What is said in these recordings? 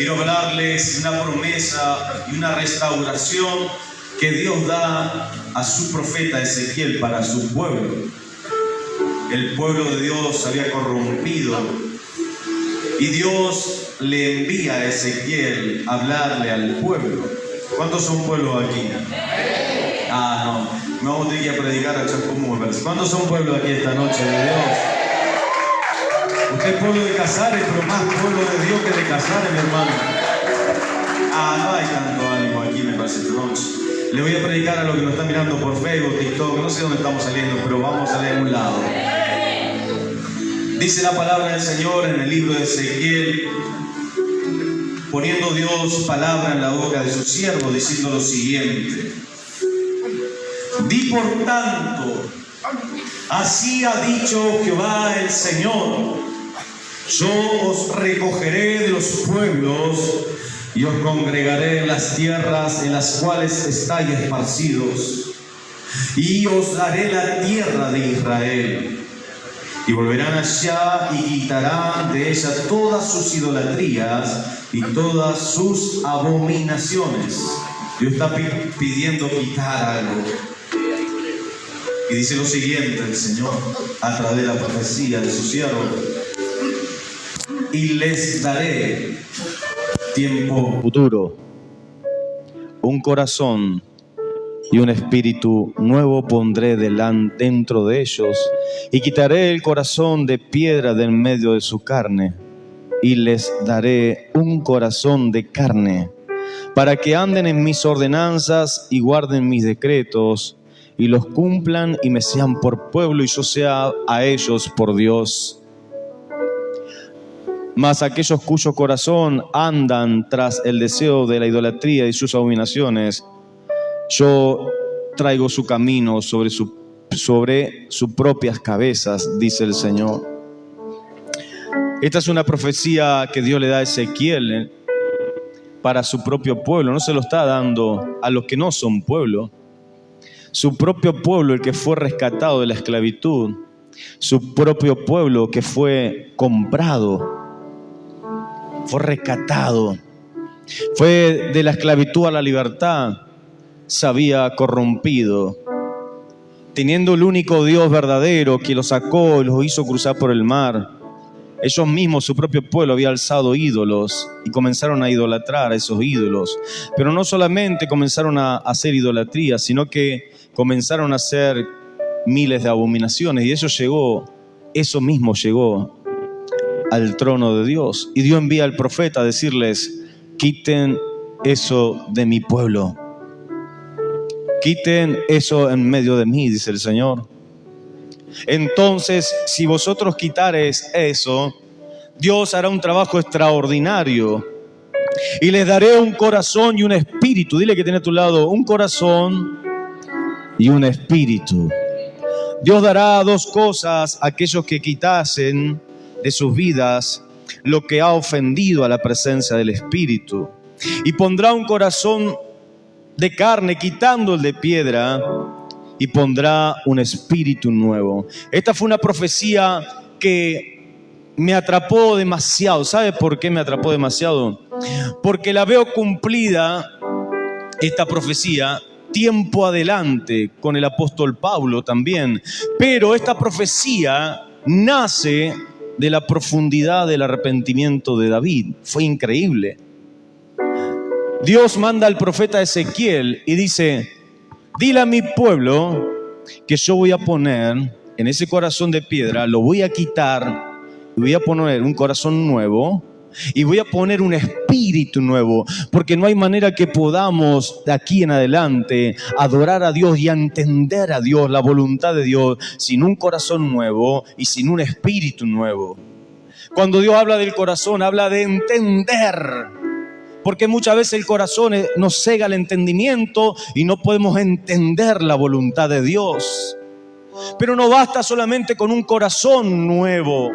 quiero hablarles de una promesa y una restauración que Dios da a su profeta Ezequiel para su pueblo. El pueblo de Dios se había corrompido y Dios le envía a Ezequiel a hablarle al pueblo. ¿Cuántos son pueblos aquí? No vamos a tener que ir a predicar a Chascomús. ¿Cuántos son pueblos aquí esta noche de Dios? Usted es pueblo de Casares, pero más pueblo de Dios que de Casares, mi hermano. No hay tanto ánimo aquí, me parece, esta noche. Le voy a predicar a los que nos están mirando por Facebook, TikTok, no sé dónde estamos saliendo, pero vamos a leer un lado. Dice la palabra del Señor en el libro de Ezequiel, poniendo Dios palabra en la boca de su siervo, diciendo lo siguiente: di por tanto, así ha dicho Jehová el Señor, yo os recogeré de los pueblos y os congregaré en las tierras en las cuales estáis esparcidos, y os daré la tierra de Israel. Y volverán allá y quitarán de ella todas sus idolatrías y todas sus abominaciones. Dios está pidiendo quitar algo. Y dice lo siguiente el Señor a través de la profecía de su siervo: y les daré tiempo futuro, un corazón y un espíritu nuevo pondré dentro de ellos, y quitaré el corazón de piedra de en medio de su carne, y les daré un corazón de carne, para que anden en mis ordenanzas y guarden mis decretos, y los cumplan y me sean por pueblo, y yo sea a ellos por Dios. Mas aquellos cuyo corazón andan tras el deseo de la idolatría y sus abominaciones, yo traigo su camino sobre sus propias cabezas, dice el Señor. Esta es una profecía que Dios le da a Ezequiel para su propio pueblo. No se lo está dando a los que no son pueblo. Su propio pueblo, el que fue rescatado de la esclavitud. Su propio pueblo que fue comprado, fue rescatado, fue de la esclavitud a la libertad. Se había corrompido, teniendo el único Dios verdadero que los sacó y los hizo cruzar por el mar. Ellos mismos, su propio pueblo, había alzado ídolos y comenzaron a idolatrar a esos ídolos. Pero no solamente comenzaron a hacer idolatría, sino que comenzaron a hacer miles de abominaciones, y eso mismo llegó al trono de Dios. Y Dios envía al profeta a decirles: quiten eso de mi pueblo. Quiten eso en medio de mí, dice el Señor. Entonces, si vosotros quitareis eso, Dios hará un trabajo extraordinario. Y les daré un corazón y un espíritu. Dile que tiene a tu lado: un corazón y un espíritu. Dios dará dos cosas a aquellos que quitasen de sus vidas lo que ha ofendido a la presencia del Espíritu. Y pondrá un corazón de carne, quitando el de piedra, y pondrá un espíritu nuevo. Esta fue una profecía que me atrapó demasiado. ¿Sabe por qué me atrapó demasiado? Porque la veo cumplida, esta profecía, tiempo adelante, con el apóstol Pablo también. Pero esta profecía nace de la profundidad del arrepentimiento de David. Fue increíble. Dios manda al profeta Ezequiel y dice: dile a mi pueblo que yo voy a poner en ese corazón de piedra, lo voy a quitar y voy a poner un corazón nuevo y voy a poner un espíritu nuevo, porque no hay manera que podamos de aquí en adelante adorar a Dios y entender a Dios, la voluntad de Dios, sin un corazón nuevo y sin un espíritu nuevo. Cuando Dios habla del corazón, habla de entender. Porque muchas veces el corazón nos cega el entendimiento y no podemos entender la voluntad de Dios. Pero no basta solamente con un corazón nuevo,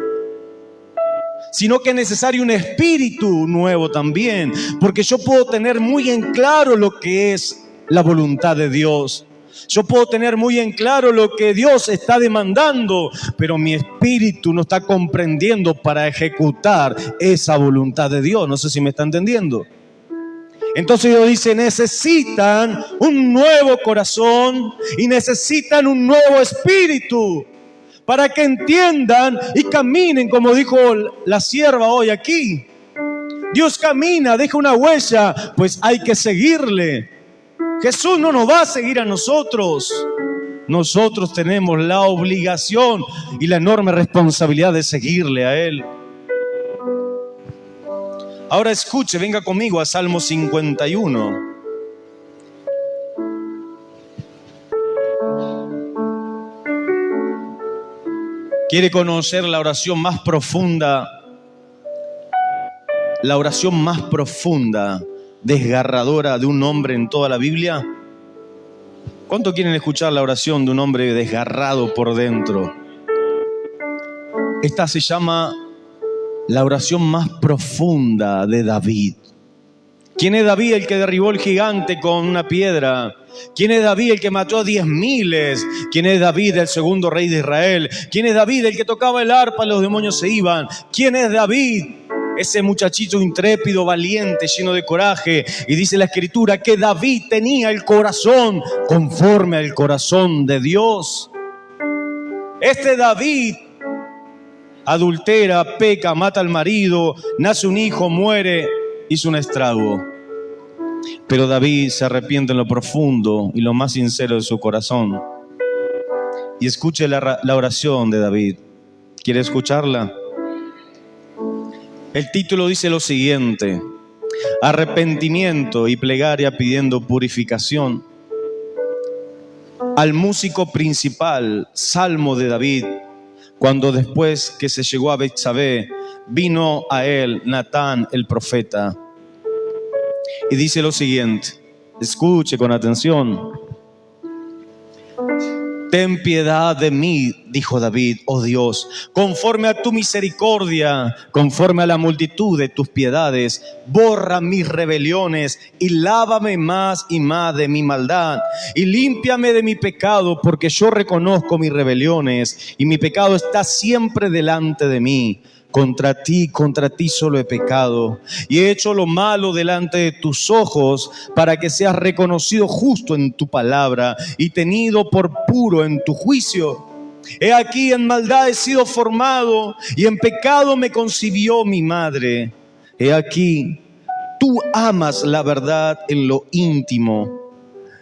sino que es necesario un espíritu nuevo también. Porque yo puedo tener muy en claro lo que es la voluntad de Dios, Yo puedo tener muy en claro lo que Dios está demandando, pero mi espíritu no está comprendiendo para ejecutar esa voluntad de Dios. No sé si me está entendiendo. Entonces Dios dice, necesitan un nuevo corazón y necesitan un nuevo espíritu para que entiendan y caminen, como dijo la sierva hoy aquí. Dios camina, deja una huella, pues hay que seguirle. Jesús no nos va a seguir a nosotros. Nosotros tenemos la obligación y la enorme responsabilidad de seguirle a Él. Ahora escuche, venga conmigo a Salmo 51. ¿Quiere conocer la oración más profunda? La oración más profunda, desgarradora de un hombre en toda la Biblia. ¿Cuánto quieren escuchar la oración de un hombre desgarrado por dentro? Esta se llama la oración más profunda de David. ¿Quién es David? El que derribó el gigante con una piedra. ¿Quién es David? El que mató a 10.000. ¿Quién es David? El segundo rey de Israel. ¿Quién es David? El que tocaba el arpa y los demonios se iban. ¿Quién es David? Ese muchachito intrépido, valiente, lleno de coraje. Y dice la Escritura que David tenía el corazón conforme al corazón de Dios. Este David adultera, peca, mata al marido, nace un hijo, muere, hizo un estrago. Pero David se arrepiente en lo profundo y lo más sincero de su corazón. Y escuche la oración de David. ¿Quiere escucharla? El título dice lo siguiente: arrepentimiento y plegaria pidiendo purificación. Al músico principal, Salmo de David, cuando después que se llegó a Betsabé, vino a él Natán el profeta. Y dice lo siguiente, escuche con atención. Ten piedad de mí, dijo David, oh Dios, conforme a tu misericordia, conforme a la multitud de tus piedades, borra mis rebeliones y lávame más y más de mi maldad y límpiame de mi pecado, porque yo reconozco mis rebeliones y mi pecado está siempre delante de mí. Contra ti solo he pecado y he hecho lo malo delante de tus ojos, para que seas reconocido justo en tu palabra y tenido por puro en tu juicio. He aquí, en maldad he sido formado y en pecado me concibió mi madre. He aquí, tú amas la verdad en lo íntimo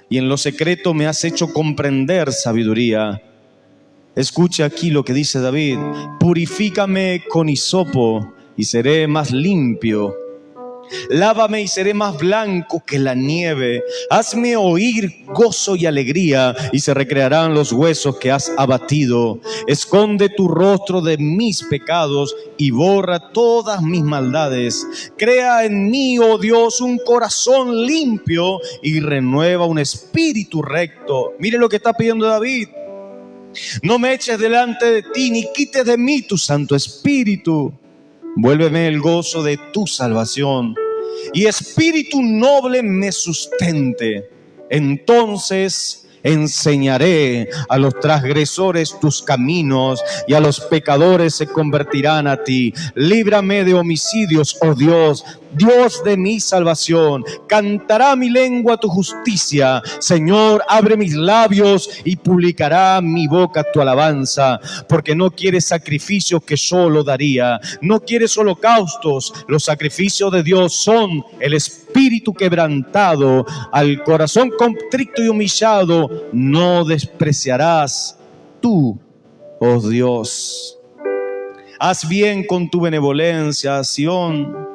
y en lo secreto me has hecho comprender sabiduría. Escuche aquí lo que dice David: purifícame con hisopo y seré más limpio. Lávame y seré más blanco que la nieve. Hazme oír gozo y alegría y se recrearán los huesos que has abatido. Esconde tu rostro de mis pecados y borra todas mis maldades. Crea en mí, oh Dios, un corazón limpio y renueva un espíritu recto. Mire lo que está pidiendo David. No me eches delante de ti, ni quites de mí tu Santo Espíritu. Vuélveme el gozo de tu salvación, y espíritu noble me sustente. Entonces enseñaré a los transgresores tus caminos, y a los pecadores se convertirán a ti. Líbrame de homicidios, oh Dios, Dios de mi salvación. Cantará mi lengua tu justicia. Señor, abre mis labios y publicará mi boca tu alabanza. Porque no quieres sacrificios que yo lo daría, no quieres holocaustos. Los sacrificios de Dios son el espíritu quebrantado. Al corazón contrito y humillado no despreciarás tú, oh Dios. Haz bien con tu benevolencia, Sión.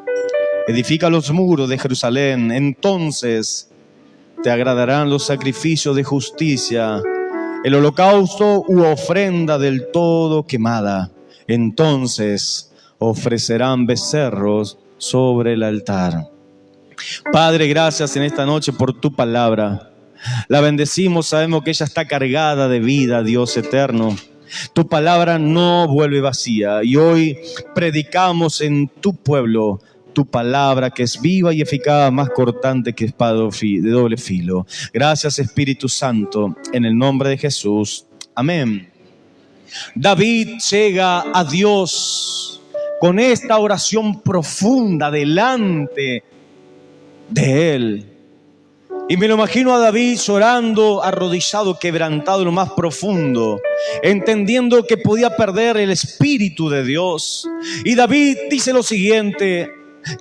Edifica los muros de Jerusalén. Entonces te agradarán los sacrificios de justicia, el holocausto u ofrenda del todo quemada. Entonces ofrecerán becerros sobre el altar. Padre, gracias en esta noche por tu palabra. La bendecimos, sabemos que ella está cargada de vida, Dios eterno. Tu palabra no vuelve vacía y hoy predicamos en tu pueblo tu palabra que es viva y eficaz, más cortante que espada de doble filo. Gracias, Espíritu Santo, en el nombre de Jesús. Amén. David llega a Dios con esta oración profunda delante de Él. Y me lo imagino a David llorando, arrodillado, quebrantado en lo más profundo, entendiendo que podía perder el Espíritu de Dios. Y David dice lo siguiente: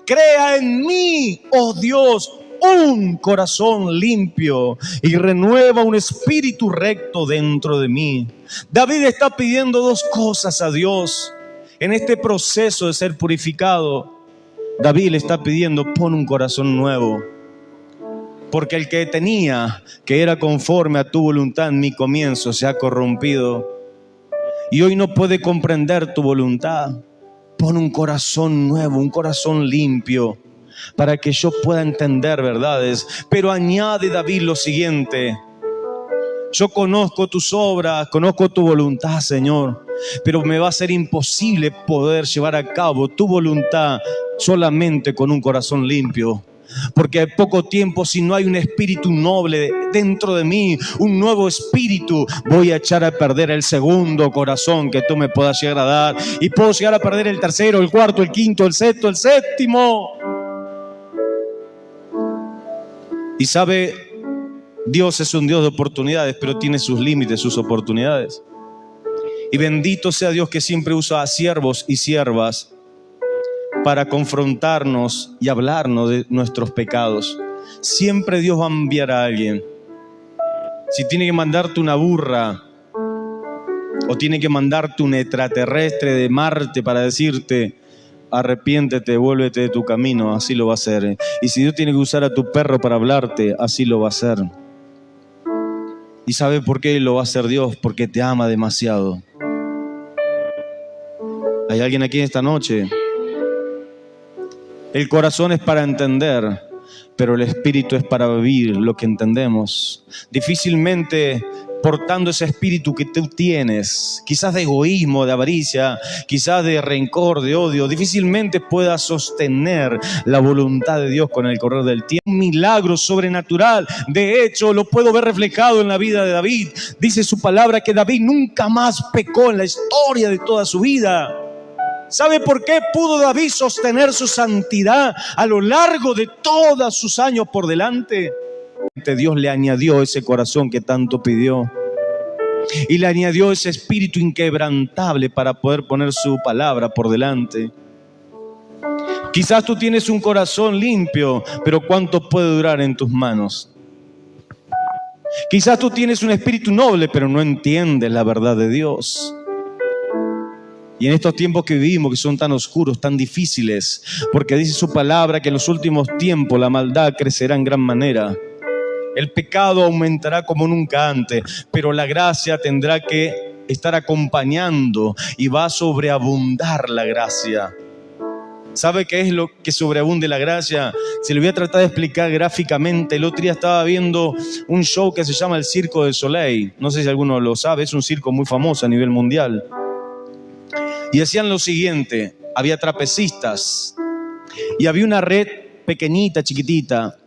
crea en mí, oh Dios, un corazón limpio y renueva un espíritu recto dentro de mí. David está pidiendo dos cosas a Dios en este proceso de ser purificado. David le está pidiendo: pon un corazón nuevo. Porque el que tenía, que era conforme a tu voluntad en mi comienzo, se ha corrompido y hoy no puede comprender tu voluntad. Pon un corazón nuevo, un corazón limpio, para que yo pueda entender verdades. Pero añade David lo siguiente: yo conozco tus obras, conozco tu voluntad, Señor, pero me va a ser imposible poder llevar a cabo tu voluntad solamente con un corazón limpio. Porque hay poco tiempo, si no hay un espíritu noble dentro de mí, un nuevo espíritu, voy a echar a perder el segundo corazón que tú me puedas llegar a dar. Y puedo llegar a perder el tercero, el cuarto, el quinto, el sexto, el séptimo. Y sabe, Dios es un Dios de oportunidades, pero tiene sus límites, sus oportunidades. Y bendito sea Dios que siempre usa a siervos y siervas para confrontarnos y hablarnos de nuestros pecados. Siempre Dios va a enviar a alguien. Si tiene que mandarte una burra o tiene que mandarte un extraterrestre de Marte para decirte: arrepiéntete, vuélvete de tu camino, así lo va a hacer. Y si Dios tiene que usar a tu perro para hablarte, así lo va a hacer. ¿Y sabe por qué lo va a hacer Dios? Porque te ama demasiado. ¿Hay alguien aquí esta noche? El corazón es para entender, pero el espíritu es para vivir lo que entendemos. Difícilmente, portando ese espíritu que tú tienes, quizás de egoísmo, de avaricia, quizás de rencor, de odio, difícilmente puedas sostener la voluntad de Dios con el correr del tiempo. Un milagro sobrenatural, de hecho, lo puedo ver reflejado en la vida de David. Dice su palabra que David nunca más pecó en la historia de toda su vida. ¿Sabe por qué pudo David sostener su santidad a lo largo de todos sus años por delante? Dios le añadió ese corazón que tanto pidió. Y le añadió ese espíritu inquebrantable para poder poner su palabra por delante. Quizás tú tienes un corazón limpio, pero ¿cuánto puede durar en tus manos? Quizás tú tienes un espíritu noble, pero no entiendes la verdad de Dios. Y en estos tiempos que vivimos, que son tan oscuros, tan difíciles, porque dice su palabra que en los últimos tiempos la maldad crecerá en gran manera. El pecado aumentará como nunca antes, pero la gracia tendrá que estar acompañando y va a sobreabundar la gracia. ¿Sabe qué es lo que sobreabunde la gracia? Se lo voy a tratar de explicar gráficamente. El otro día estaba viendo un show que se llama el Circo del Soleil. No sé si alguno lo sabe, es un circo muy famoso a nivel mundial. Y hacían lo siguiente: había trapecistas y había una red pequeñita, chiquitita,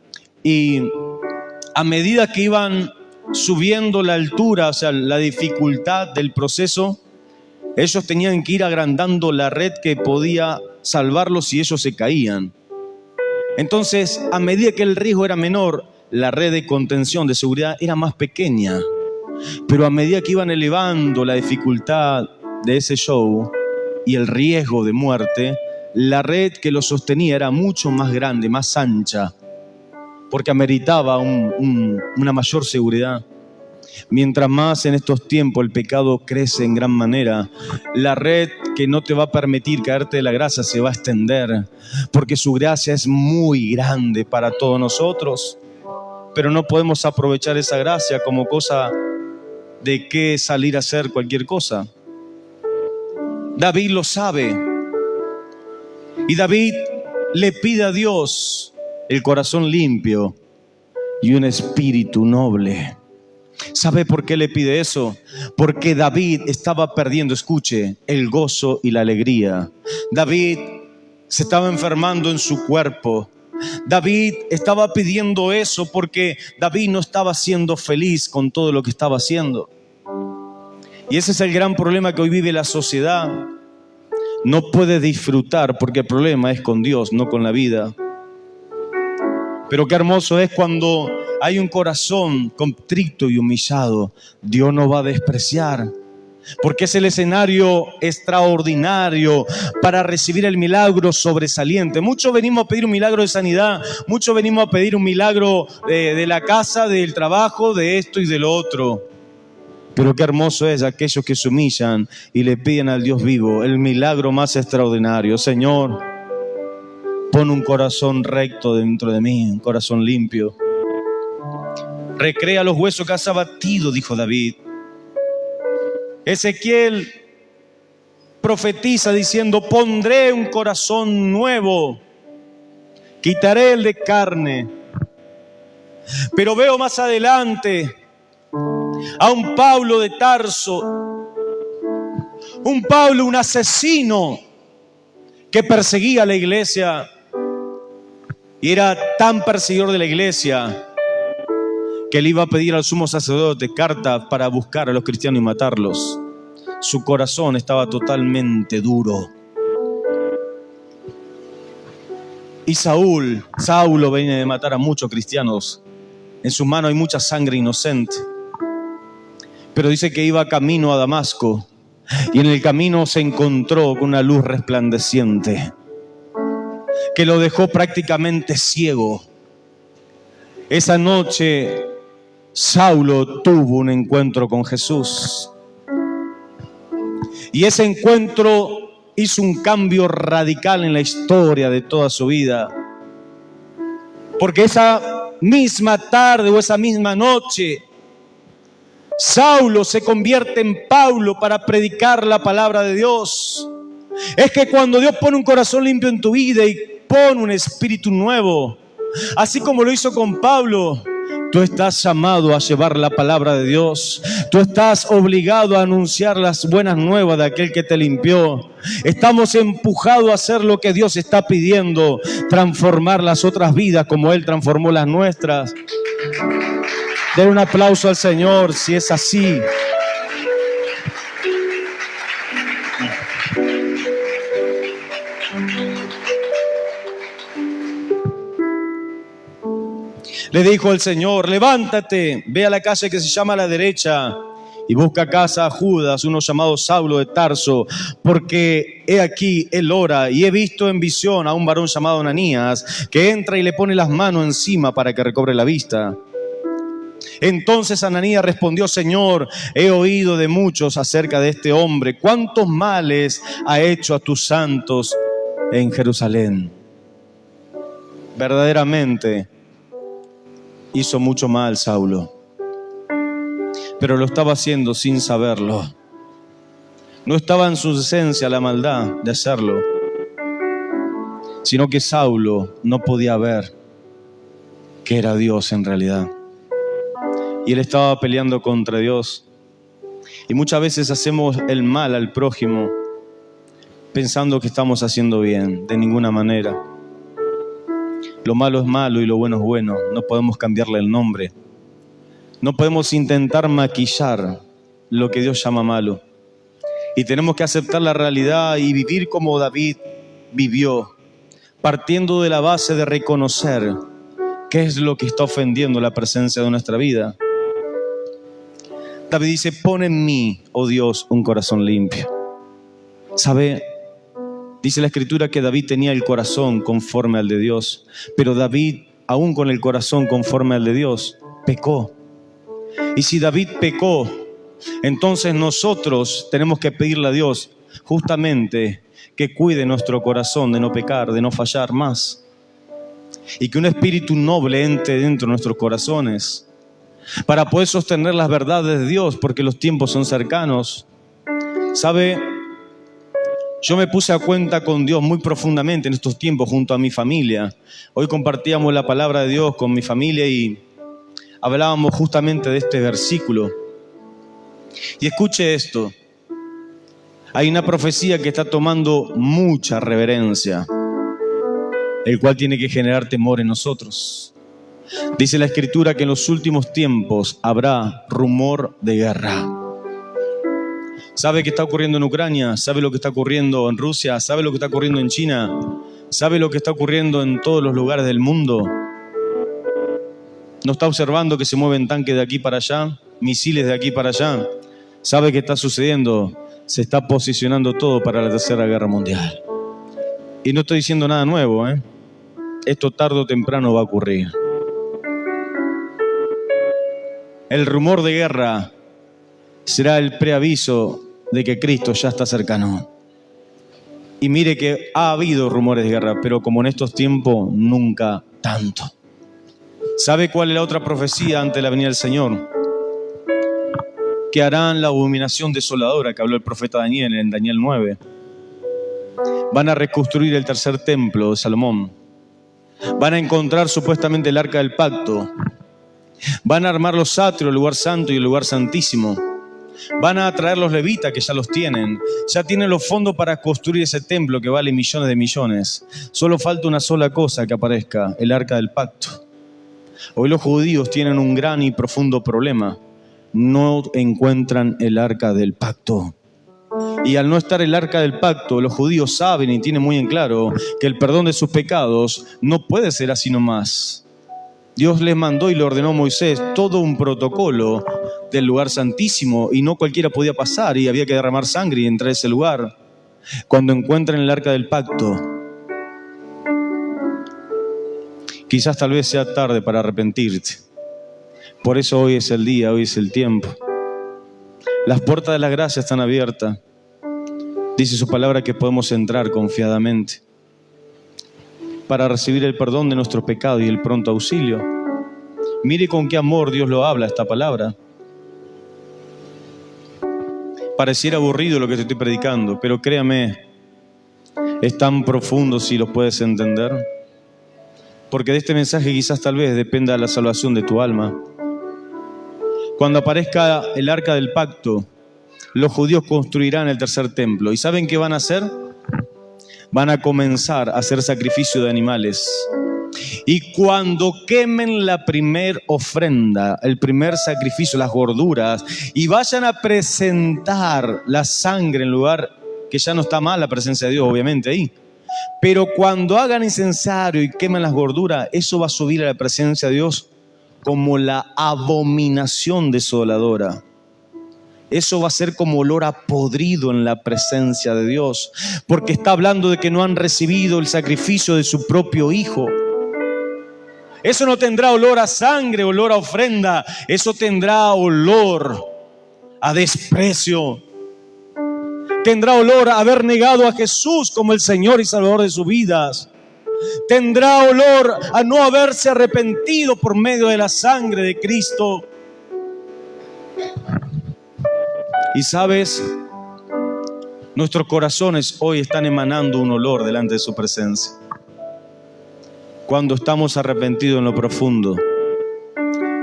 y a medida que iban subiendo la altura, o sea, la dificultad del proceso, ellos tenían que ir agrandando la red que podía salvarlos si ellos se caían. Entonces, a medida que el riesgo era menor, la red de contención, de seguridad, era más pequeña. Pero a medida que iban elevando la dificultad de ese show y el riesgo de muerte, la red que lo sostenía era mucho más grande, más ancha, porque ameritaba una mayor seguridad. Mientras más en estos tiempos el pecado crece en gran manera, la red que no te va a permitir caerte de la gracia se va a extender, porque su gracia es muy grande para todos nosotros. Pero no podemos aprovechar esa gracia como cosa de que salir a hacer cualquier cosa. David lo sabe, y David le pide a Dios el corazón limpio y un espíritu noble. ¿Sabe por qué le pide eso? Porque David estaba perdiendo, escuche, el gozo y la alegría. David se estaba enfermando en su cuerpo. David estaba pidiendo eso porque David no estaba siendo feliz con todo lo que estaba haciendo. Y ese es el gran problema que hoy vive la sociedad. No puede disfrutar porque el problema es con Dios, no con la vida. Pero qué hermoso es cuando hay un corazón contrito y humillado. Dios no va a despreciar, porque es el escenario extraordinario para recibir el milagro sobresaliente. Muchos venimos a pedir un milagro de sanidad, muchos venimos a pedir un milagro de la casa, del trabajo, de esto y de lo otro. Pero qué hermoso es aquellos que se humillan y le piden al Dios vivo el milagro más extraordinario. Señor, pon un corazón recto dentro de mí, un corazón limpio. Recrea los huesos que has abatido, dijo David. Ezequiel profetiza diciendo: pondré un corazón nuevo, quitaré el de carne. Pero veo más adelante a un Pablo de Tarso, un Pablo, un asesino que perseguía a la iglesia y era tan perseguidor de la iglesia que le iba a pedir al sumo sacerdote cartas para buscar a los cristianos y matarlos. Su corazón estaba totalmente duro. Y Saulo venía de matar a muchos cristianos. En sus manos hay mucha sangre inocente. Pero dice que iba camino a Damasco y en el camino se encontró con una luz resplandeciente que lo dejó prácticamente ciego. Esa noche Saulo tuvo un encuentro con Jesús y ese encuentro hizo un cambio radical en la historia de toda su vida, porque esa misma tarde o esa misma noche Saulo se convierte en Pablo para predicar la palabra de Dios. Es que cuando Dios pone un corazón limpio en tu vida y pone un espíritu nuevo, así como lo hizo con Pablo, tú estás llamado a llevar la palabra de Dios. Tú estás obligado a anunciar las buenas nuevas de aquel que te limpió. Estamos empujados a hacer lo que Dios está pidiendo, transformar las otras vidas como Él transformó las nuestras. Den un aplauso al Señor si es así. Le dijo el Señor: levántate, ve a la calle que se llama a la derecha y busca casa a Judas, uno llamado Saulo de Tarso, porque he aquí, él ora, y he visto en visión a un varón llamado Ananías, que entra y le pone las manos encima para que recobre la vista. Entonces Ananías respondió: Señor, he oído de muchos acerca de este hombre, cuántos males ha hecho a tus santos en Jerusalén. Verdaderamente hizo mucho mal Saulo, pero lo estaba haciendo sin saberlo. No estaba en su esencia la maldad de hacerlo, sino que Saulo no podía ver que era Dios en realidad. Y él estaba peleando contra Dios. Y muchas veces hacemos el mal al prójimo pensando que estamos haciendo bien. De ninguna manera. Lo malo es malo y lo bueno es bueno. No podemos cambiarle el nombre. No podemos intentar maquillar lo que Dios llama malo. Y tenemos que aceptar la realidad y vivir como David vivió, partiendo de la base de reconocer qué es lo que está ofendiendo la presencia de nuestra vida. David dice: pon en mí, oh Dios, un corazón limpio. ¿Sabe? Dice la Escritura que David tenía el corazón conforme al de Dios, pero David, aún con el corazón conforme al de Dios, pecó. Y si David pecó, entonces nosotros tenemos que pedirle a Dios justamente que cuide nuestro corazón de no pecar, de no fallar más. Y que un espíritu noble entre dentro de nuestros corazones para poder sostener las verdades de Dios, porque los tiempos son cercanos. ¿Sabe? Yo me puse a cuenta con Dios muy profundamente en estos tiempos junto a mi familia. Hoy compartíamos la palabra de Dios con mi familia y hablábamos justamente de este versículo. Y escuche esto. Hay una profecía que está tomando mucha reverencia. el cual tiene que generar temor en nosotros. Dice la Escritura que en los últimos tiempos habrá rumor de guerra. ¿Sabe qué está ocurriendo en Ucrania? ¿Sabe lo que está ocurriendo en Rusia? ¿Sabe lo que está ocurriendo en China? ¿Sabe lo que está ocurriendo en todos los lugares del mundo? ¿No está observando que se mueven tanques de aquí para allá? Misiles de aquí para allá. ¿Sabe qué está sucediendo? Se está posicionando todo para la Tercera Guerra Mundial. Y no estoy diciendo nada nuevo, ¿eh? Esto tarde o temprano va a ocurrir. El rumor de guerra será el preaviso de que Cristo ya está cercano. Y mire que ha habido rumores de guerra, pero como en estos tiempos, nunca tanto. ¿Sabe cuál es la otra profecía ante la venida del Señor? Que harán la abominación desoladora que habló el profeta Daniel en Daniel 9. Van a reconstruir el tercer templo de Salomón. Van a encontrar supuestamente el arca del pacto. Van a armar los atrios, el lugar santo y el lugar santísimo. Van a traer los levitas que ya los tienen. Ya tienen los fondos para construir ese templo que vale millones de millones. Solo falta una sola cosa que aparezca, el arca del pacto. Hoy los judíos tienen un gran y profundo problema. No encuentran el arca del pacto. Y al no estar el arca del pacto, los judíos saben y tienen muy en claro que el perdón de sus pecados no puede ser así nomás. Dios les mandó y le ordenó a Moisés todo un protocolo del lugar santísimo y no cualquiera podía pasar y había que derramar sangre y entrar a ese lugar. Cuando encuentren el arca del pacto, quizás tal vez sea tarde para arrepentirte. Por eso hoy es el día, hoy es el tiempo. Las puertas de la gracia están abiertas. Dice su palabra que podemos entrar confiadamente para recibir el perdón de nuestros pecados y el pronto auxilio. Mire con qué amor Dios lo habla esta palabra. Pareciera aburrido lo que te estoy predicando, pero créame, es tan profundo si lo puedes entender. Porque de este mensaje quizás tal vez dependa la salvación de tu alma. Cuando aparezca el arca del pacto, los judíos construirán el tercer templo. ¿Y saben qué van a hacer? Van a comenzar a hacer sacrificio de animales. Y cuando quemen la primer ofrenda, el primer sacrificio, las gorduras, y vayan a presentar la sangre en lugar que ya no está mal la presencia de Dios, obviamente ahí. Pero cuando hagan incensario y quemen las gorduras, eso va a subir a la presencia de Dios como la abominación desoladora. Eso va a ser como olor a podrido en la presencia de Dios, porque está hablando de que no han recibido el sacrificio de su propio Hijo. Eso no tendrá olor a sangre, olor a ofrenda. Eso tendrá olor a desprecio. Tendrá olor a haber negado a Jesús como el Señor y Salvador de sus vidas. Tendrá olor a no haberse arrepentido por medio de la sangre de Cristo. Y sabes, nuestros corazones hoy están emanando un olor delante de su presencia. Cuando estamos arrepentidos en lo profundo,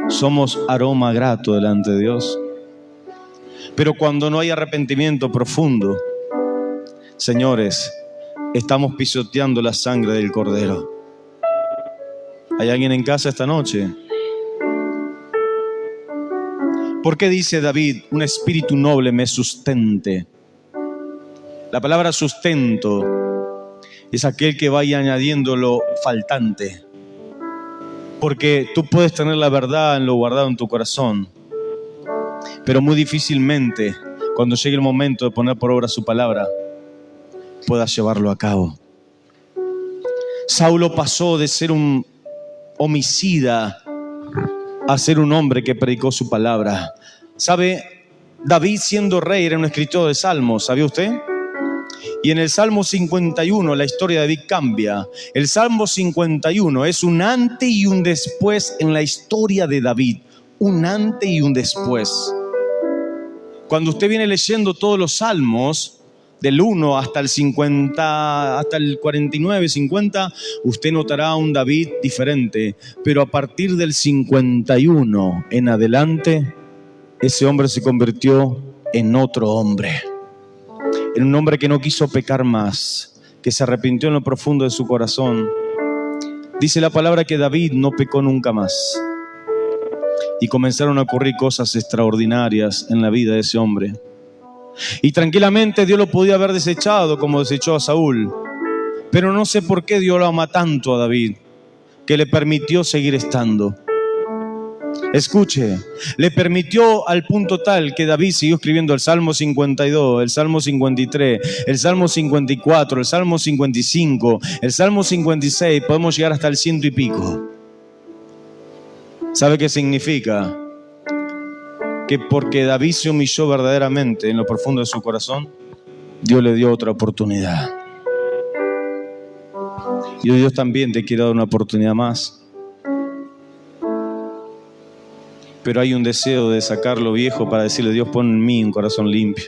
somos aroma grato delante de Dios. Pero cuando no hay arrepentimiento profundo, señores, estamos pisoteando la sangre del Cordero. ¿Hay alguien en casa esta noche? ¿Por qué dice David, un espíritu noble me sustente? La palabra sustento es aquel que vaya añadiendo lo faltante. Porque tú puedes tener la verdad en lo guardado en tu corazón, pero muy difícilmente, cuando llegue el momento de poner por obra su palabra, puedas llevarlo a cabo. Saulo pasó de ser un homicida a ser un hombre que predicó su palabra. ¿Sabe? David, siendo rey, era un escritor de salmos, ¿sabía usted? Y en el Salmo 51 la historia de David cambia. El Salmo 51 es un antes y un después en la historia de David. Un antes y un después. Cuando usted viene leyendo todos los salmos, del 1 hasta el 50, hasta el 49, 50, usted notará a un David diferente. Pero a partir del 51 en adelante, ese hombre se convirtió en otro hombre. En un hombre que no quiso pecar más, que se arrepintió en lo profundo de su corazón Dice la palabra que David no pecó nunca más. Y comenzaron a ocurrir cosas extraordinarias en la vida de ese hombre. Y tranquilamente Dios lo podía haber desechado como desechó a Saúl. Pero no sé por qué Dios lo ama tanto a David, que le permitió seguir estando. Escuche, le permitió al punto tal que David siguió escribiendo el Salmo 52, el Salmo 53, el Salmo 54, el Salmo 55, el Salmo 56, podemos llegar hasta el 100 y pico. ¿Sabe qué significa? Que porque David se humilló verdaderamente en lo profundo de su corazón, Dios le dio otra oportunidad. Y hoy Dios también te quiere dar una oportunidad más. Pero hay un deseo de sacar lo viejo para decirle: Dios, pon en mí un corazón limpio.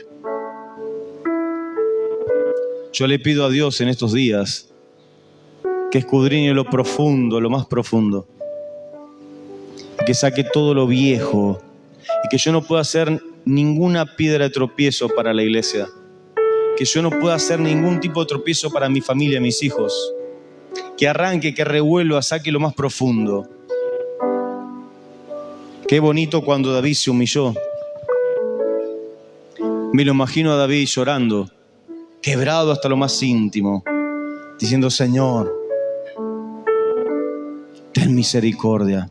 Yo le pido a Dios en estos días que escudriñe lo profundo, lo más profundo, que saque todo lo viejo y que yo no pueda hacer ninguna piedra de tropiezo para la iglesia, que yo no pueda hacer ningún tipo de tropiezo para mi familia, mis hijos, que arranque, que revuelva, saque lo más profundo. Qué bonito cuando David se humilló. Me lo imagino a David llorando, quebrado hasta lo más íntimo, diciendo: Señor, ten misericordia.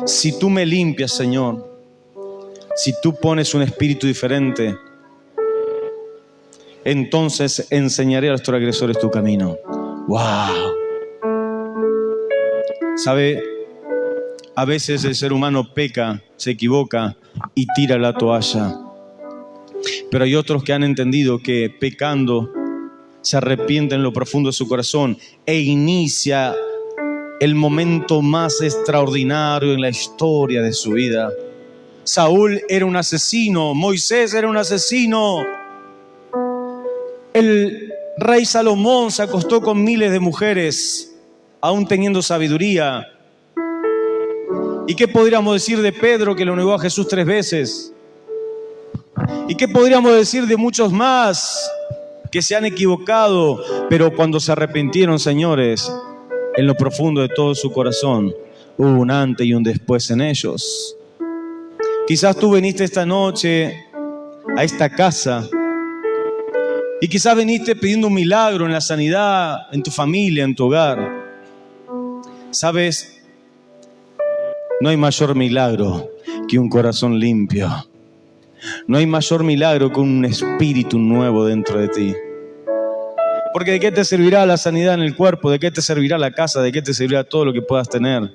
Si tú me limpias, Señor, si tú pones un espíritu diferente, entonces enseñaré a los transgresores tu camino. ¡Wow! ¿Sabe? A veces el ser humano peca, se equivoca y tira la toalla. Pero hay otros que han entendido que pecando se arrepienten en lo profundo de su corazón e inicia el momento más extraordinario en la historia de su vida. Saúl era un asesino, Moisés era un asesino. El rey Salomón se acostó con miles de mujeres, aún teniendo sabiduría. ¿Y qué podríamos decir de Pedro, que lo negó a Jesús 3 veces? ¿Y qué podríamos decir de muchos más que se han equivocado, pero cuando se arrepintieron, señores, en lo profundo de todo su corazón, hubo un antes y un después en ellos? Quizás tú viniste esta noche a esta casa y quizás viniste pidiendo un milagro en la sanidad, en tu familia, en tu hogar. ¿Sabes? No hay mayor milagro que un corazón limpio. No hay mayor milagro que un espíritu nuevo dentro de ti. Porque ¿de qué te servirá la sanidad en el cuerpo? ¿De qué te servirá la casa? ¿De qué te servirá todo lo que puedas tener?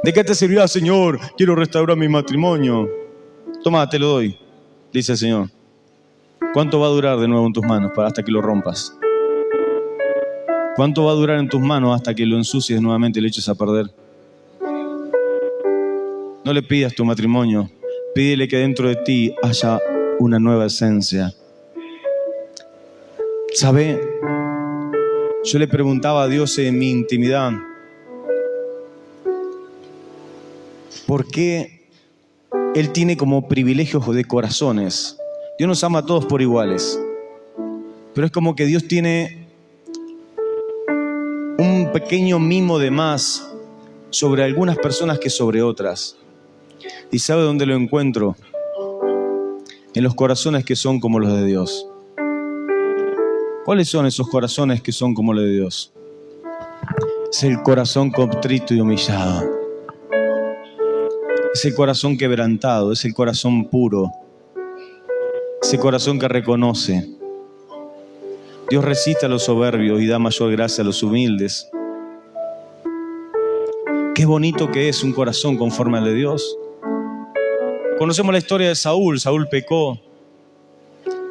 ¿De qué te servirá, Señor? Quiero restaurar mi matrimonio. Toma, te lo doy, dice el Señor. ¿Cuánto va a durar de nuevo en tus manos hasta que lo rompas? ¿Cuánto va a durar en tus manos hasta que lo ensucies nuevamente y lo eches a perder? No le pidas tu matrimonio, pídele que dentro de ti haya una nueva esencia. ¿Sabe? Yo le preguntaba a Dios en mi intimidad, ¿por qué Él tiene como privilegios de corazones? Dios nos ama a todos por iguales, pero es como que Dios tiene un pequeño mimo de más sobre algunas personas que sobre otras. ¿Y sabe dónde lo encuentro? En los corazones que son como los de Dios. ¿Cuáles son esos corazones que son como los de Dios? Es el corazón contrito y humillado. Es el corazón quebrantado, es el corazón puro. Ese corazón que reconoce. Dios resiste a los soberbios y da mayor gracia a los humildes. Qué bonito que es un corazón conforme al de Dios. Conocemos la historia de Saúl. Saúl pecó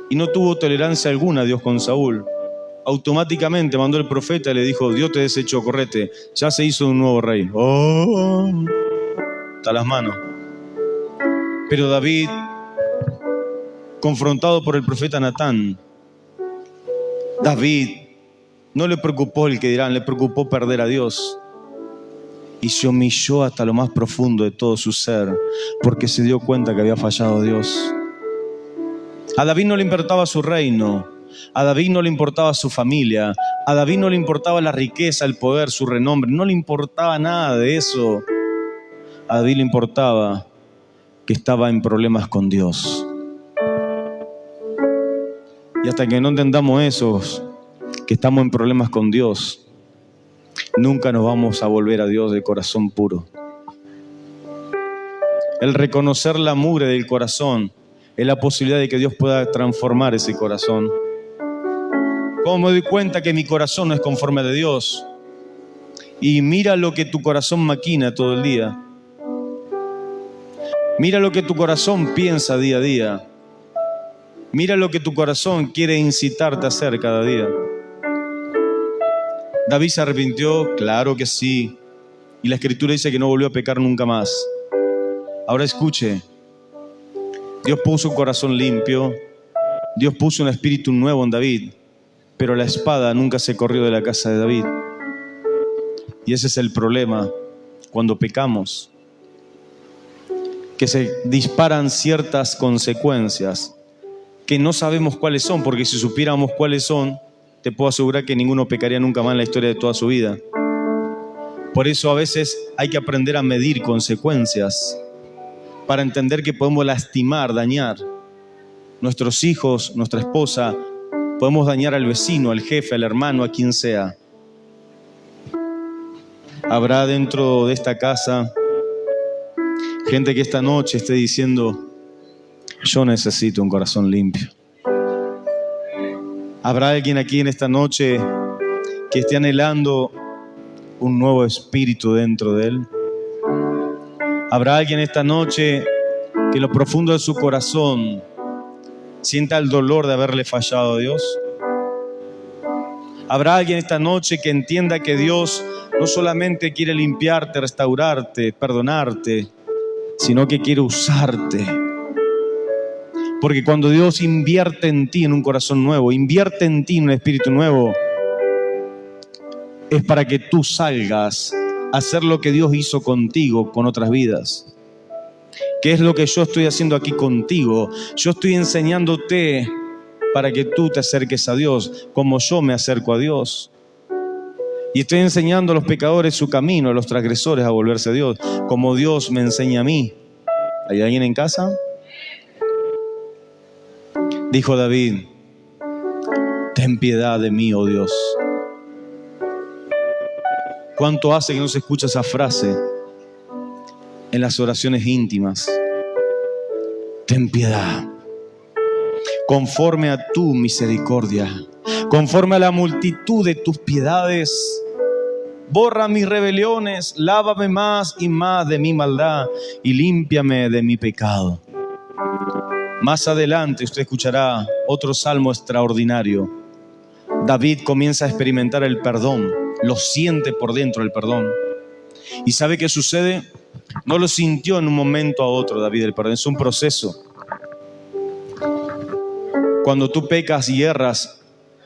y no tuvo tolerancia alguna a Dios con Saúl. Automáticamente mandó el profeta y le dijo: Dios te desechó, correte, ya se hizo un nuevo rey. ¡Oh! Hasta las manos. Pero David, confrontado por el profeta Natán, David no le preocupó el que dirán, le preocupó perder a Dios. Y se humilló hasta lo más profundo de todo su ser, porque se dio cuenta que había fallado a Dios. A David no le importaba su reino, a David no le importaba su familia, A David no le importaba la riqueza, el poder, su renombre, no le importaba nada de eso. A David le importaba que estaba en problemas con Dios. Y hasta que no entendamos eso, que estamos en problemas con Dios, nunca nos vamos a volver a Dios de corazón puro. El reconocer la mugre del corazón es la posibilidad de que Dios pueda transformar ese corazón. ¿Cómo me doy cuenta que mi corazón no es conforme al de Dios? Y mira lo que tu corazón maquina todo el día. Mira lo que tu corazón piensa día a día. Mira lo que tu corazón quiere incitarte a hacer cada día. ¿David se arrepintió? Claro que sí. Y la Escritura dice que no volvió a pecar nunca más. Ahora escuche. Dios puso un corazón limpio. Dios puso un espíritu nuevo en David. Pero la espada nunca se corrió de la casa de David. Y ese es el problema cuando pecamos. Que se disparan ciertas consecuencias que no sabemos cuáles son, porque si supiéramos cuáles son, te puedo asegurar que ninguno pecaría nunca más en la historia de toda su vida. Por eso a veces hay que aprender a medir consecuencias para entender que podemos lastimar, dañar nuestros hijos, nuestra esposa, podemos dañar al vecino, al jefe, al hermano, a quien sea. Habrá dentro de esta casa gente que esta noche esté diciendo: yo necesito un corazón limpio. Habrá alguien aquí en esta noche que esté anhelando un nuevo espíritu dentro de él. Habrá alguien esta noche que en lo profundo de su corazón sienta el dolor de haberle fallado a Dios. Habrá alguien esta noche que entienda que Dios no solamente quiere limpiarte, restaurarte, perdonarte, sino que quiere usarte. Porque cuando Dios invierte en ti en un corazón nuevo, invierte en ti en un espíritu nuevo, es para que tú salgas a hacer lo que Dios hizo contigo con otras vidas. ¿Qué es lo que yo estoy haciendo aquí contigo? Yo estoy enseñándote para que tú te acerques a Dios, como yo me acerco a Dios. Y estoy enseñando a los pecadores su camino, a los transgresores a volverse a Dios, como Dios me enseña a mí. ¿Hay alguien en casa? Dijo David: ten piedad de mí, oh Dios. ¿Cuánto hace que no se escucha esa frase en las oraciones íntimas? Ten piedad, conforme a tu misericordia, conforme a la multitud de tus piedades. Borra mis rebeliones, lávame más y más de mi maldad y límpiame de mi pecado. Más adelante usted escuchará otro salmo extraordinario. David comienza a experimentar el perdón, lo siente por dentro el perdón. ¿Y sabe qué sucede? No lo sintió en un momento a otro, David, el perdón, es un proceso. Cuando tú pecas y erras,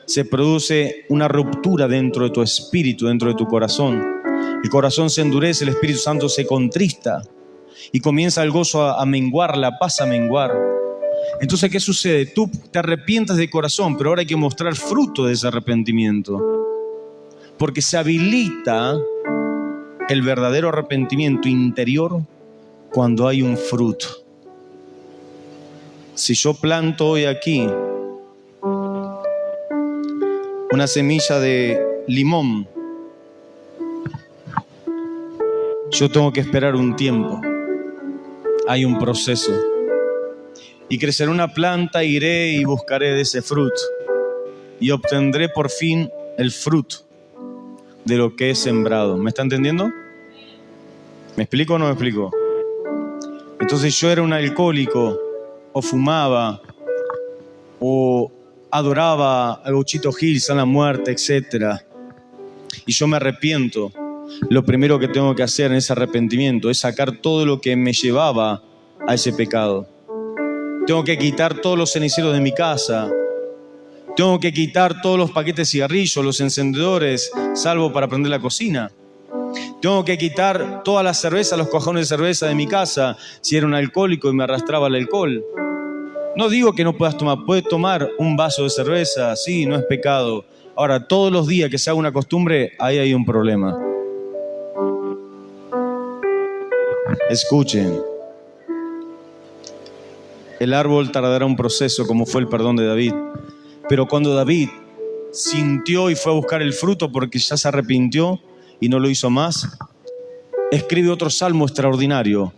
se produce una ruptura dentro de tu espíritu, dentro de tu corazón. El corazón se endurece, el Espíritu Santo se contrista y comienza el gozo a menguar, la paz a menguar. Entonces, ¿qué sucede? Tú te arrepientas de corazón, pero ahora hay que mostrar fruto de ese arrepentimiento. Porque se habilita el verdadero arrepentimiento interior cuando hay un fruto. Si yo planto hoy aquí una semilla de limón, yo tengo que esperar un tiempo. Hay un proceso. Y crecerá una planta, iré y buscaré de ese fruto. Y obtendré por fin el fruto de lo que he sembrado. ¿Me está entendiendo? ¿Me explico o no me explico? Entonces yo era un alcohólico, o fumaba, o adoraba a Gauchito Gil, a la muerte, etc. Y yo me arrepiento. Lo primero que tengo que hacer en ese arrepentimiento es sacar todo lo que me llevaba a ese pecado. Tengo que quitar todos los ceniceros de mi casa. Tengo que quitar todos los paquetes de cigarrillos, los encendedores, salvo para prender la cocina. Tengo que quitar todas las cervezas, los cajones de cerveza de mi casa, si era un alcohólico y me arrastraba el alcohol. No digo que no puedas tomar, puedes tomar un vaso de cerveza, sí, no es pecado. Ahora, todos los días que se haga una costumbre, ahí hay un problema. Escuchen. El árbol tardará un proceso, como fue el perdón de David. Pero cuando David sintió y fue a buscar el fruto porque ya se arrepintió y no lo hizo más, escribe otro salmo extraordinario.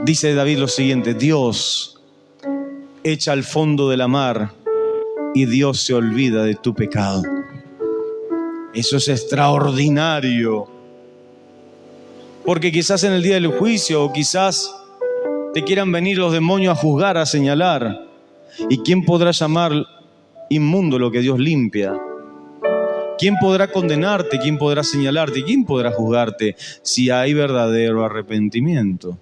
Dice David lo siguiente: Dios echa al fondo de la mar y Dios se olvida de tu pecado. Eso es extraordinario. Porque quizás en el día del juicio, o quizás te quieran venir los demonios a juzgar, a señalar. ¿Y quién podrá llamar inmundo lo que Dios limpia? ¿Quién podrá condenarte? ¿Quién podrá señalarte? ¿Quién podrá juzgarte si hay verdadero arrepentimiento?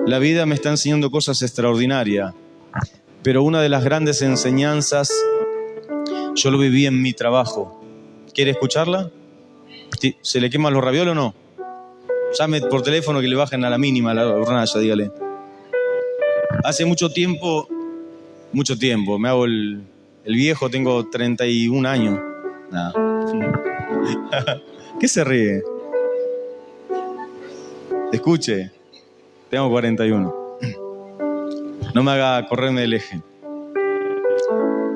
La vida me está enseñando cosas extraordinarias, pero una de las grandes enseñanzas yo lo viví en mi trabajo. ¿Quiere escucharla? ¿Se le queman los ravioles o no? Llame por teléfono que le bajen a la mínima la hornalla, dígale. Hace mucho tiempo, me hago el viejo, tengo 31 años. Nah. ¿Qué se ríe? Escuche, tengo 41. No me haga correrme del eje.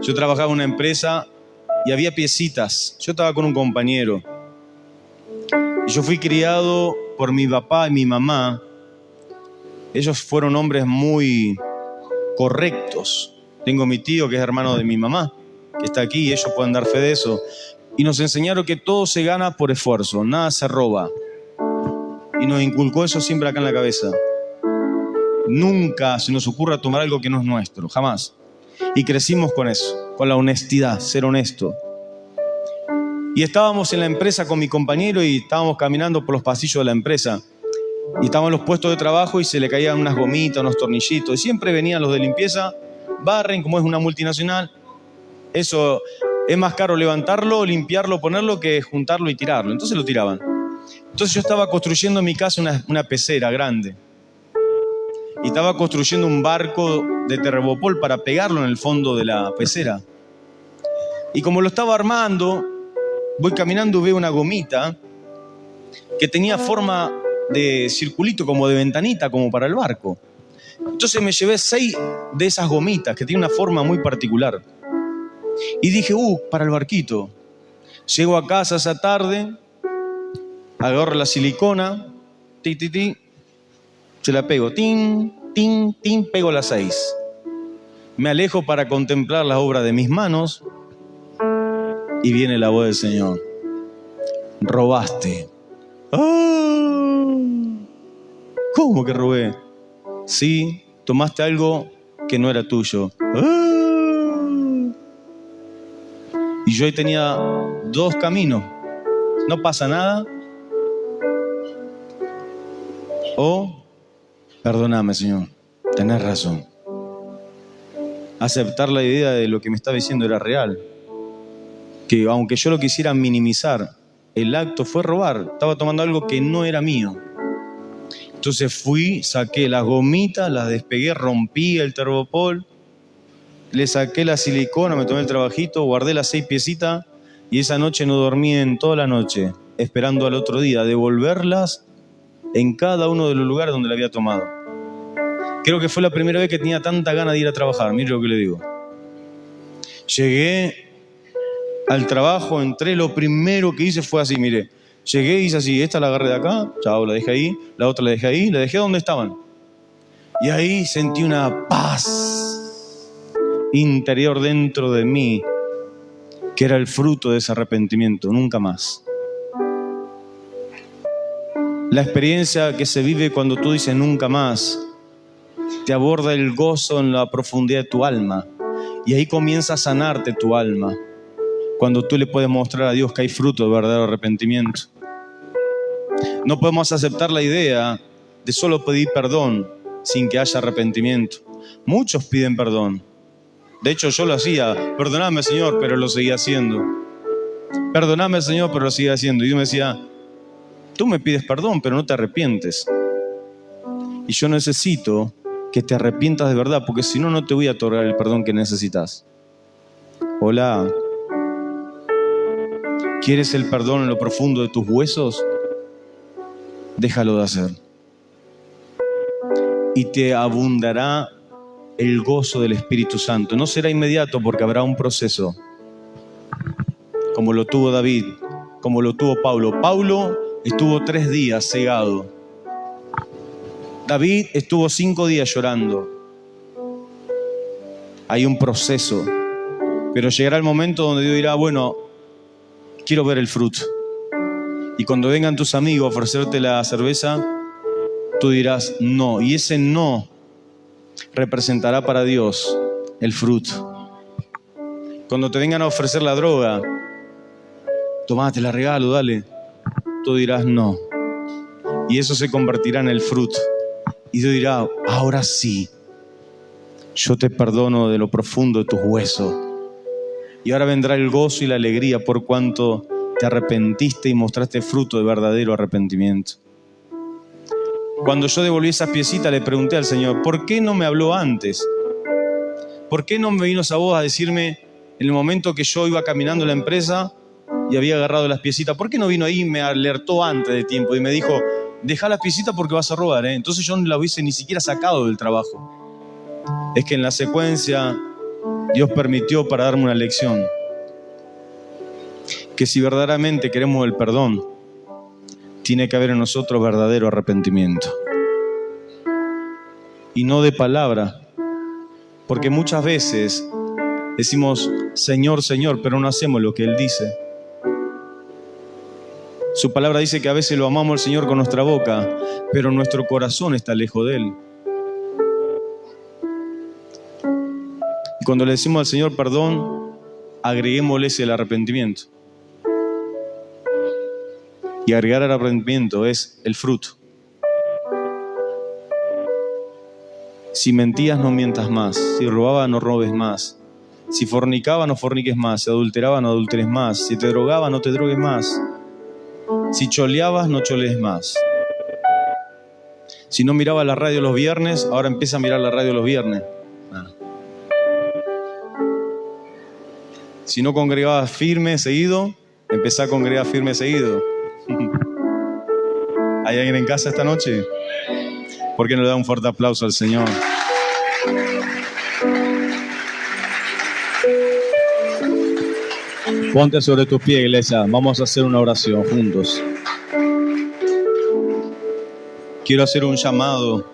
Yo trabajaba en una empresa y había piecitas. Yo estaba con un compañero. Y yo fui criado por mi papá y mi mamá. Ellos fueron hombres muy correctos. Tengo mi tío que es hermano de mi mamá, que está aquí, y ellos pueden dar fe de eso. Y nos enseñaron que todo se gana por esfuerzo, nada se roba. Y nos inculcó eso siempre acá en la cabeza. Nunca se nos ocurra tomar algo que no es nuestro, jamás. Y crecimos con eso, con la honestidad, ser honesto. Y estábamos en la empresa con mi compañero y estábamos caminando por los pasillos de la empresa. Y estábamos en los puestos de trabajo y se le caían unas gomitas, unos tornillitos. Y siempre venían los de limpieza, barren, como es una multinacional. Eso es más caro levantarlo, limpiarlo, ponerlo, que juntarlo y tirarlo. Entonces lo tiraban. Entonces yo estaba construyendo en mi casa una pecera grande. Y estaba construyendo un barco de terrebopol para pegarlo en el fondo de la pecera. Y como lo estaba armando, voy caminando y veo una gomita que tenía forma de circulito, como de ventanita, como para el barco. Entonces me llevé 6 de esas gomitas que tienen una forma muy particular. Y dije, para el barquito. Llego a casa esa tarde, agarro la silicona, se la pego, pego las 6. Me alejo para contemplar la obra de mis manos y viene la voz del Señor. Robaste. ¡Oh! ¿Cómo que robé? Sí, tomaste algo que no era tuyo. ¡Oh! Y yo ahí tenía 2 caminos. No pasa nada. O, perdóname, Señor, tenés razón. Aceptar la idea de lo que me estaba diciendo era real. Que aunque yo lo quisiera minimizar, el acto fue robar. Estaba tomando algo que no era mío. Entonces fui, saqué las gomitas, las despegué, rompí el termopol, le saqué la silicona, me tomé el trabajito, guardé las 6 piecitas y esa noche no dormí en toda la noche, esperando al otro día devolverlas en cada uno de los lugares donde la había tomado. Creo que fue la primera vez que tenía tanta ganas de ir a trabajar, mire lo que le digo. Llegué al trabajo, entré, lo primero que hice fue así, mire. Llegué y hice así, esta la agarré de acá, chao, la dejé ahí, la otra la dejé ahí, la dejé donde estaban. Y ahí sentí una paz interior dentro de mí, que era el fruto de ese arrepentimiento, nunca más. La experiencia que se vive cuando tú dices nunca más, te aborda el gozo en la profundidad de tu alma. Y ahí comienza a sanarte tu alma. Cuando tú le puedes mostrar a Dios que hay fruto de verdadero arrepentimiento. No podemos aceptar la idea de solo pedir perdón sin que haya arrepentimiento. Muchos piden perdón. De hecho, yo lo hacía. Perdóname, Señor, pero lo seguía haciendo. Perdóname, Señor, pero lo seguía haciendo. Y Dios me decía, tú me pides perdón, pero no te arrepientes. Y yo necesito que te arrepientas de verdad, porque si no, no te voy a otorgar el perdón que necesitas. Hola. ¿Quieres el perdón en lo profundo de tus huesos? Déjalo de hacer. Y te abundará el gozo del Espíritu Santo. No será inmediato porque habrá un proceso, como lo tuvo David, como lo tuvo Pablo. Pablo estuvo 3 días cegado. David estuvo 5 días llorando. Hay un proceso, pero llegará el momento donde Dios dirá, bueno, quiero ver el fruto. Y cuando vengan tus amigos a ofrecerte la cerveza, tú dirás no. Y ese no representará para Dios el fruto. Cuando te vengan a ofrecer la droga, tomá, te la regalo, dale. Tú dirás no. Y eso se convertirá en el fruto. Y Dios dirá, ahora sí, yo te perdono de lo profundo de tus huesos. Y ahora vendrá el gozo y la alegría por cuanto te arrepentiste y mostraste fruto de verdadero arrepentimiento. Cuando yo devolví esas piecitas, le pregunté al Señor, ¿por qué no me habló antes? ¿Por qué no me vino esa voz a decirme en el momento que yo iba caminando en la empresa y había agarrado las piecitas? ¿Por qué no vino ahí y me alertó antes de tiempo y me dijo, deja las piecitas porque vas a robar, ¿eh? Entonces yo no la hubiese ni siquiera sacado del trabajo. Es que en la secuencia Dios permitió para darme una lección. Que si verdaderamente queremos el perdón, tiene que haber en nosotros verdadero arrepentimiento. Y no de palabra. Porque muchas veces decimos, Señor, Señor, pero no hacemos lo que Él dice. Su palabra dice que a veces lo amamos al Señor con nuestra boca, pero nuestro corazón está lejos de Él. Y cuando le decimos al Señor perdón, agreguémosle el arrepentimiento. Y agregar al arrepentimiento es el fruto. Si mentías, no mientas más. Si robabas, no robes más. Si fornicabas, no forniques más. Si adulterabas, no adulteres más. Si te drogabas, no te drogues más. Si choleabas, no cholees más. Si no mirabas la radio los viernes, ahora empieza a mirar la radio los viernes. Si no congregabas firme seguido, empezá a congregar firme seguido. ¿Hay alguien en casa esta noche? ¿Por qué no le da un fuerte aplauso al Señor? Ponte sobre tus pies, iglesia. Vamos a hacer una oración juntos. Quiero hacer un llamado